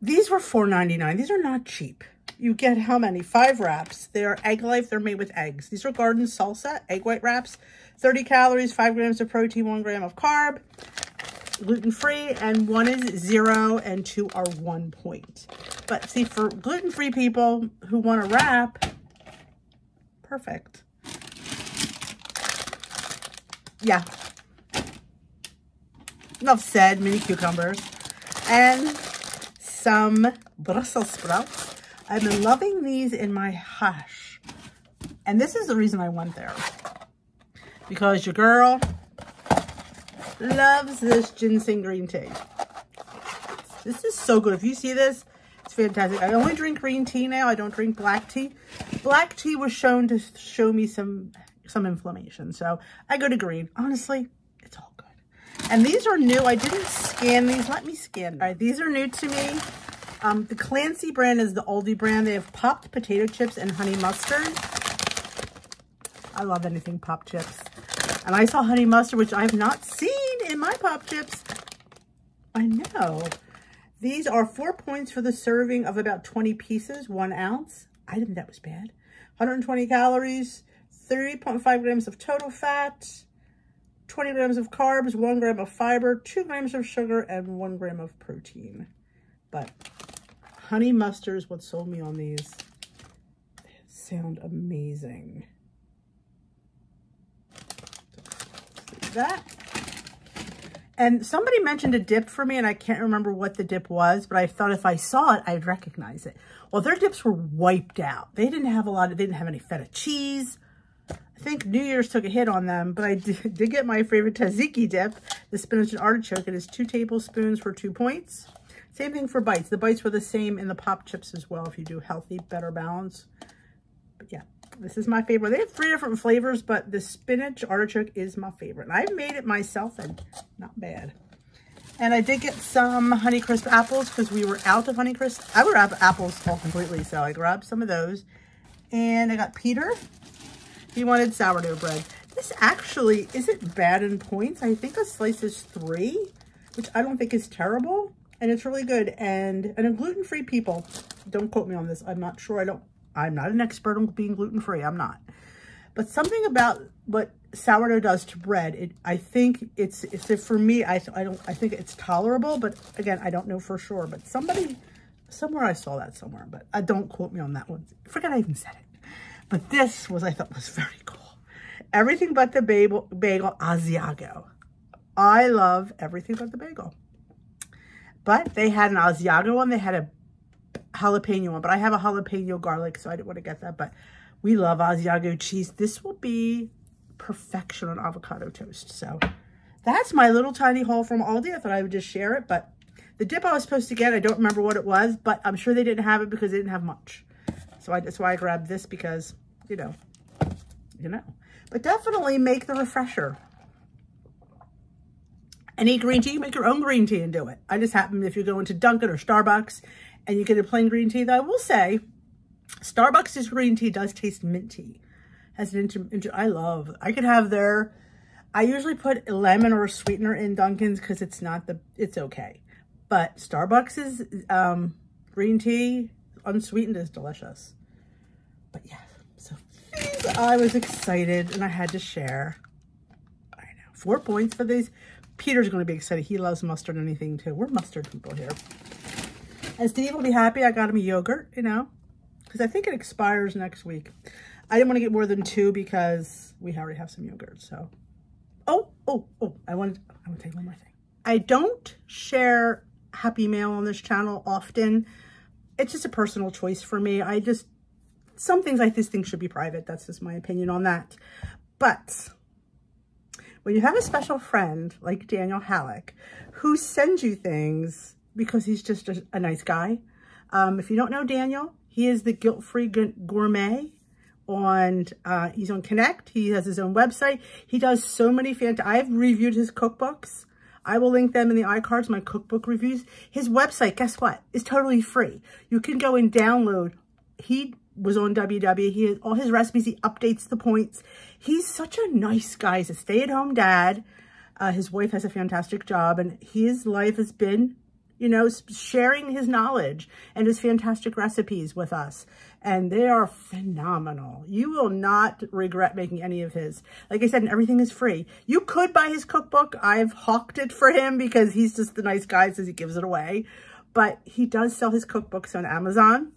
These were $4.99. These are not cheap. You get how many? 5 wraps. They are Egg Life. They're made with eggs. These are garden salsa, egg white wraps. 30 calories, 5 grams of protein, 1 gram of carb. Gluten-free, and 1 is 0 and 2 are 1 point. But see, for gluten-free people who want to wrap, perfect. Yeah. Enough said, mini cucumbers. And some Brussels sprouts. I've been loving these in my hash. And this is the reason I went there. Because your girl loves this ginseng green tea. This is so good. If you see this, it's fantastic. I only drink green tea now. I don't drink black tea. Black tea was shown to show me some inflammation. So I go to green. Honestly, it's all good. And these are new. I didn't scan these. Let me scan them. All right, these are new to me. The Clancy brand is the Aldi brand. They have popped potato chips and honey mustard. I love anything pop chips. And I saw honey mustard, which I have not seen in my pop chips. I know. These are 4 points for the serving of about 20 pieces, 1 ounce. I didn't think that was bad. 120 calories, 3.5 grams of total fat, 20 grams of carbs, 1 gram of fiber, 2 grams of sugar, and 1 gram of protein. But honey mustard is what sold me on these. They sound amazing. That. And somebody mentioned a dip for me, and I can't remember what the dip was, but I thought if I saw it, I'd recognize it. Well, their dips were wiped out. They didn't have they didn't have any feta cheese. I think New Year's took a hit on them, but I did get my favorite tzatziki dip, the spinach and artichoke. It is 2 tablespoons for 2 points. Same thing for bites. The bites were the same in the pop chips as well if you do healthy, better balance. But yeah, this is my favorite. They have 3 different flavors, but the spinach artichoke is my favorite. And I've made it myself and not bad. And I did get some Honeycrisp apples because we were out of Honeycrisp. I were out of apples all completely, so I grabbed some of those. And I got Peter. He wanted sourdough bread. This actually isn't bad in points. I think a slice is 3, which I don't think is terrible. And it's really good. And gluten-free people, don't quote me on this. I'm not sure. I'm not an expert on being gluten-free. I'm not. But something about what sourdough does to bread, I think it's for me, I think it's tolerable. But again, I don't know for sure. But somewhere I saw that somewhere. But don't quote me on that one. I forgot I even said it. But this I thought was very cool. Everything but the bagel Asiago. I love everything but the bagel. But they had an Asiago one. They had a jalapeno one. But I have a jalapeno garlic, so I didn't want to get that. But We love Asiago cheese. This will be perfection on avocado toast. So that's my little tiny haul from Aldi. I thought I would just share it, but the dip I was supposed to get, I don't remember what it was, but I'm sure they didn't have it because they didn't have much. So that's why I grabbed this because, you know. But definitely make the refresher. Any green tea, you make your own green tea and do it. I just happen, if you go into Dunkin' or Starbucks and you get a plain green tea, though, I will say, Starbucks' green tea does taste minty. Has an I could have I usually put a lemon or a sweetener in Dunkin's because it's okay. But Starbucks' green tea, unsweetened, is delicious. But yeah, so I was excited and I had to share. I know, 4 points for these. Peter's going to be excited. He loves mustard and anything too. We're mustard people here. And Steve will be happy I got him a yogurt, you know, because I think it expires next week. I didn't want to get more than 2 because we already have some yogurt. So, I want to tell you one more thing. I don't share Happy Mail on this channel often. It's just a personal choice for me. Some things I just think should be private. That's just my opinion on that. But when you have a special friend like Daniel Halleck who sends you things because he's just a nice guy. If you don't know Daniel, he is the Guilt-Free Gourmet. He's on Connect. He has his own website. He does so many I've reviewed his cookbooks. I will link them in the iCards, my cookbook reviews. His website, guess what? Is totally free. You can go and download. He was on WW. He has all his recipes. He updates the points. He's such a nice guy. He's a stay-at-home dad. His wife has a fantastic job, and his life has been, you know, sharing his knowledge and his fantastic recipes with us. And they are phenomenal. You will not regret making any of his. Like I said, and everything is free. You could buy his cookbook. I've hawked it for him because he's just the nice guy, says he gives it away. But he does sell his cookbooks on Amazon.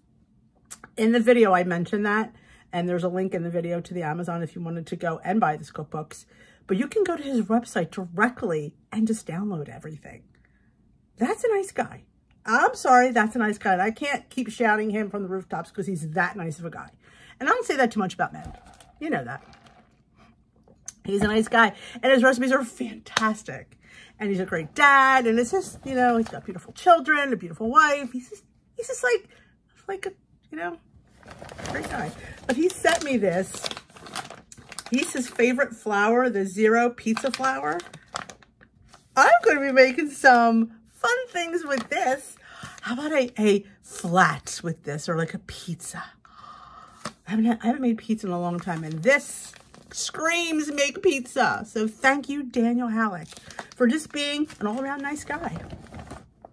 In the video, I mentioned that. And there's a link in the video to the Amazon if you wanted to go and buy these cookbooks. But you can go to his website directly and just download everything. That's a nice guy. I'm sorry, that's a nice guy. I can't keep shouting him from the rooftops because he's that nice of a guy. And I don't say that too much about men. You know that. He's a nice guy. And his recipes are fantastic. And he's a great dad. And it's just, you know, he's got beautiful children, a beautiful wife. He's just like a, you know, great guy. But he sent me this. He's his favorite flour, the Zero pizza flour. I'm going to be making some fun things with this. How about a flat with this, or like a pizza? I haven't made pizza in a long time, and this screams make pizza. So thank you, Daniel Halleck, for just being an all-around nice guy.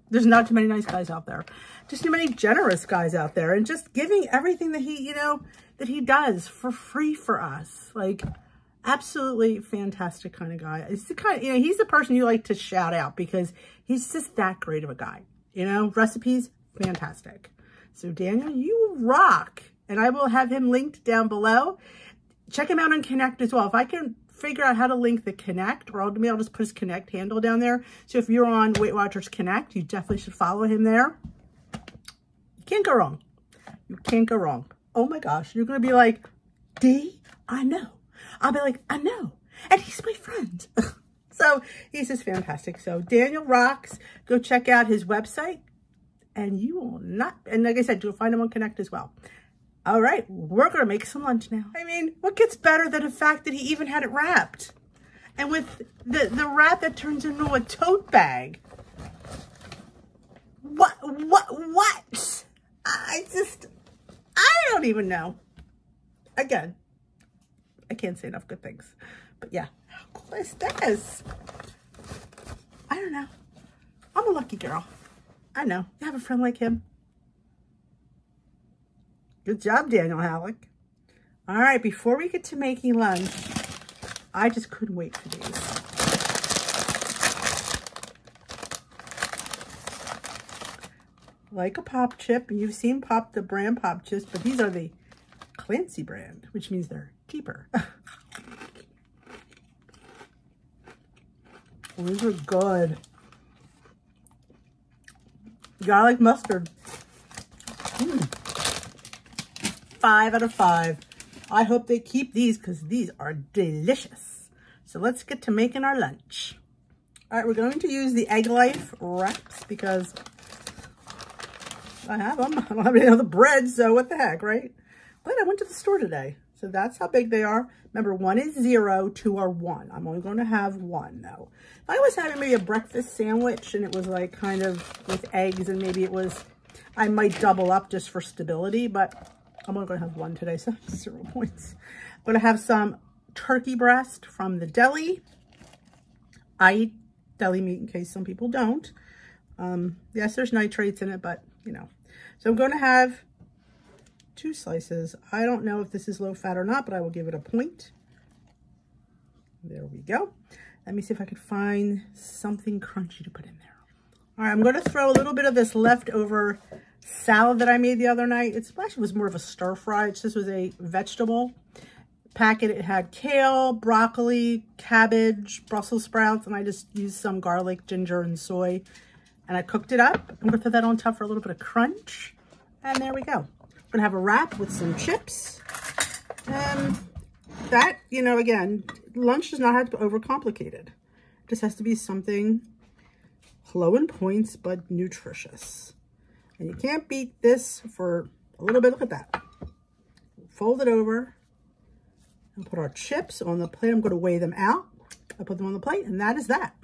There's not too many nice guys out there. Just too many generous guys out there, and just giving everything that he, you know, that he does for free for us. Like, absolutely fantastic kind of guy. It's the kind of, you know, he's the person you like to shout out because he's just that great of a guy. You know, recipes, fantastic. So Daniel, you rock. And I will have him linked down below. Check him out on Connect as well. If I can figure out how to link the Connect, or I'll just put his Connect handle down there. So if you're on Weight Watchers Connect, you definitely should follow him there. You can't go wrong. You can't go wrong. Oh my gosh, you're going to be like, D, I know. I'll be like, I know. And he's my friend. So he's just fantastic. So Daniel rocks. Go check out his website. And you will not, and like I said, you'll find him on Connect as well. All right, we're going to make some lunch now. I mean, what gets better than the fact that he even had it wrapped? And with the wrap that turns into a tote bag. What? I don't even know. Again, I can't say enough good things. But yeah, how cool is this? I don't know. I'm a lucky girl. I know. You have a friend like him. Good job, Daniel Halleck. All right, before we get to making lunch, I just couldn't wait for these. Like a pop chip, and you've seen the brand pop chips, but these are the Clancy brand, which means they're cheaper. These are good. Garlic mustard. 5 out of 5. I hope they keep these because these are delicious. So let's get to making our lunch. All right, we're going to use the Egg Life wraps because I have them. I don't have any other bread, so what the heck, right? But I went to the store today, so that's how big they are. Remember, 1 is 0, 2 are 1. I'm only going to have 1, though. If I was having maybe a breakfast sandwich and it was like kind of with eggs and maybe it was, I might double up just for stability, but I'm only going to have 1 today, so 0 points. I'm going to have some turkey breast from the deli. I eat deli meat in case some people don't. Yes, there's nitrates in it, but you know. So I'm going to have 2 slices. I don't know if this is low fat or not, but I will give it a point. There we go. Let me see if I could find something crunchy to put in there. All right, I'm going to throw a little bit of this leftover salad that I made the other night. It actually was more of a stir fry. This was a vegetable packet. It had kale, broccoli, cabbage, Brussels sprouts, and I just used some garlic, ginger, and soy. And I cooked it up. I'm gonna put that on top for a little bit of crunch. And there we go. I'm gonna have a wrap with some chips. And that, you know, again, lunch does not have to be overcomplicated. It just has to be something low in points, but nutritious. And you can't beat this for a little bit. Look at that. Fold it over and put our chips on the plate. I'm gonna weigh them out. I put them on the plate, and that is that.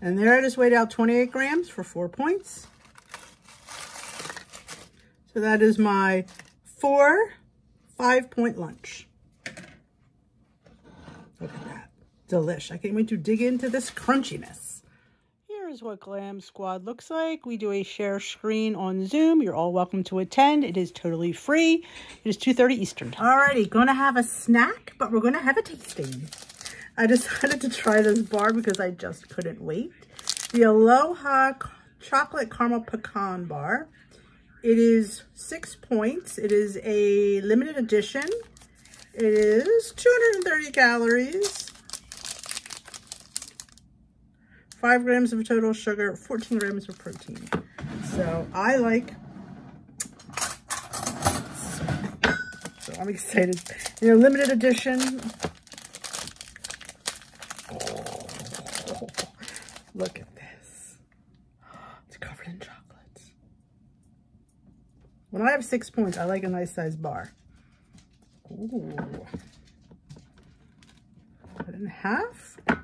And there I just weighed out 28 grams for 4 points. So that is my 5-point lunch. Look at that. Delish. I can't wait to dig into this crunchiness. Here's what Glam Squad looks like. We do a share screen on Zoom. You're all welcome to attend. It is totally free. It is 2:30 Eastern. Alrighty, gonna have a snack, but we're gonna have a tasting. I decided to try this bar because I just couldn't wait. The Aloha Chocolate Caramel Pecan Bar. It is 6 points. It is a limited edition. It is 230 calories. 5 grams of total sugar, 14 grams of protein. So I like, so I'm excited. You know, limited edition. Look at this. It's covered in chocolate. When I have 6 points, I like a nice size bar. Ooh. Cut it in half. Look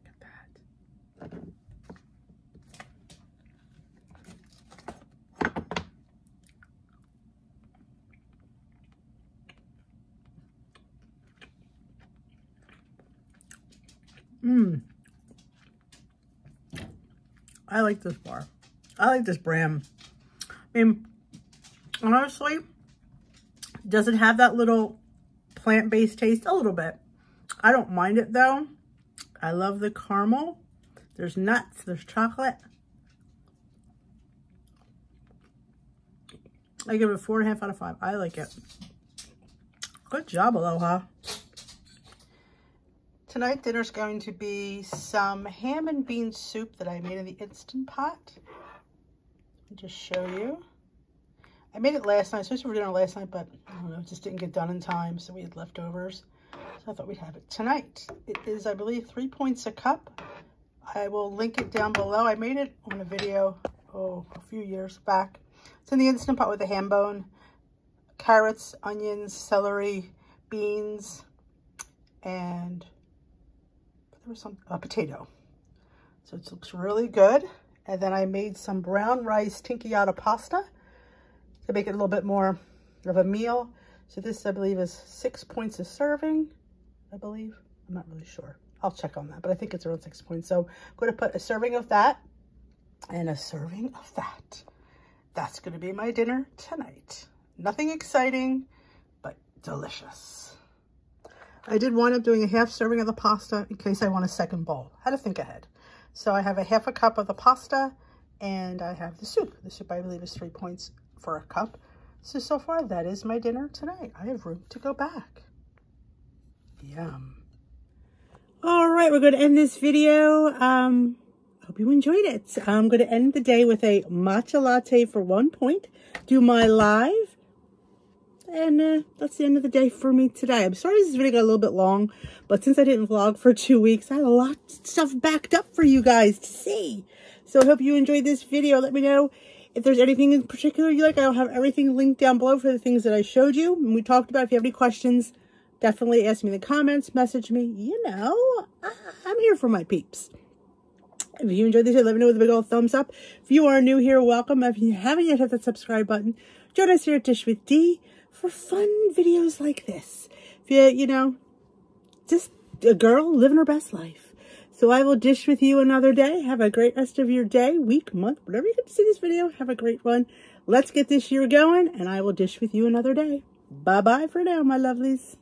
at that. I like this bar. I like this brand. I mean, honestly, does it have that little plant-based taste? A little bit. I don't mind it though. I love the caramel. There's nuts, there's chocolate. I give it a 4.5 out of 5. I like it. Good job, Aloha. Tonight, dinner's going to be some ham and bean soup that I made in the Instant Pot. I'll just show you. I made it last night. I was supposed to have dinner last night, but I don't know, it just didn't get done in time, so we had leftovers. So I thought we'd have it tonight. It is, I believe, 3 points a cup. I will link it down below. I made it on a video, a few years back. It's in the Instant Pot with a ham bone, carrots, onions, celery, beans, and there was a potato. So it looks really good. And then I made some brown rice tinkyata pasta to make it a little bit more of a meal. So this, I believe, is 6 points a serving, I believe. I'm not really sure. I'll check on that, but I think it's around 6 points. So I'm going to put a serving of that and a serving of that. That's going to be my dinner tonight. Nothing exciting, but delicious. I did wind up doing a half serving of the pasta in case I want a second bowl. Had to think ahead. So I have a half a cup of the pasta and I have the soup. The soup, I believe, is 3 points for a cup. So far, that is my dinner tonight. I have room to go back. Yum. All right, we're going to end this video. Hope you enjoyed it. I'm going to end the day with a matcha latte for 1 point. Do my live And that's the end of the day for me today. I'm sorry this video got a little bit long, but since I didn't vlog for 2 weeks, I had a lot of stuff backed up for you guys to see. So I hope you enjoyed this video. Let me know if there's anything in particular you like. I'll have everything linked down below for the things that I showed you and we talked about. If you have any questions, definitely ask me in the comments, message me. You know, I'm here for my peeps. If you enjoyed this video, let me know with a big old thumbs up. If you are new here, welcome. If you haven't yet, hit that subscribe button. Join us here at Dish with D for fun videos like this. If you know, just a girl living her best life. So I will dish with you another day. Have a great rest of your day, week, month, whatever you get to see this video. Have a great one. Let's get this year going, and I will dish with you another day. Bye-bye for now, my lovelies.